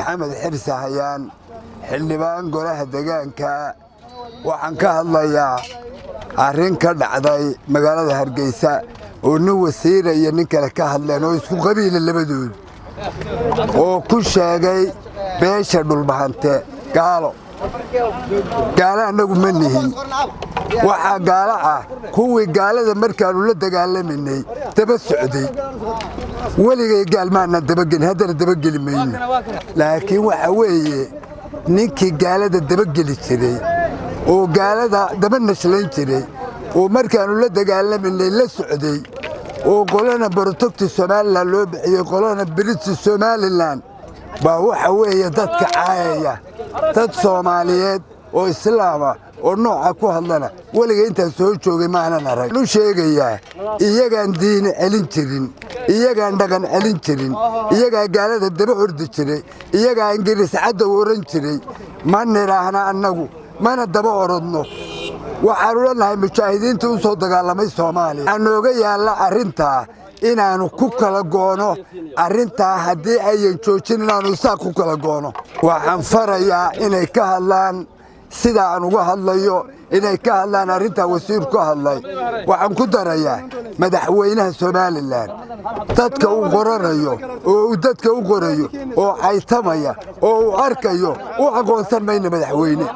maxamed xirsi hayaan xildhibaan golaha deegaanka waxaan ka hadlayaa arrin ka dhacday magaalada Hargeysa oo nin wasiir iyo nin kale ka hadleen oo isku qabiil labadood oo ku sheegay beesha dhulbahante gaalo anagu ma nihin waxa gaala ah kuwii gaalada markaanu la dagaalaminay daba socday waligay gaalmaana daba gelin haddana daba geli mayno laakiin waxa weeye ninkii gaalada daba geli jiray oo gaalada daba nashlayn jiray oo markaanu la dagaalaminay la socday oo qolana bartogti Soomaaliland loo bixiyay qolana British Somaliland baa waxa weeye dadka caayaya dad Soomaaliyeed oo islaam ah oo nooca ku hadlana waliga inta soo joogay ma aanan arag lu sheegayaa iyagaan diin celin jirin iyagaan dhaqan celin jirin iyagaa gaalada daba ordi jiray iyagaa Ingiriis cad oran jiray ma niraahna annagu mana daba orodno waxaan leenahay mujaahidiinta u soo dagaalamay Soomaaliya anooga yaala arinta inaanu ku kala goono arinta hadii ay joojin inaanu saa ku kala goono waxaan farayaa inay ka hadlaan sida aan uga hadlayo inay ka hadlaan arinta wasiirku hadlay waxaan ku darayaa madaxweynaha Soomaaliland dadka uu qoranayo oo dadka u qorayo oo ay tamaya oo arkayo oo aqoonsan mayna madaxweyne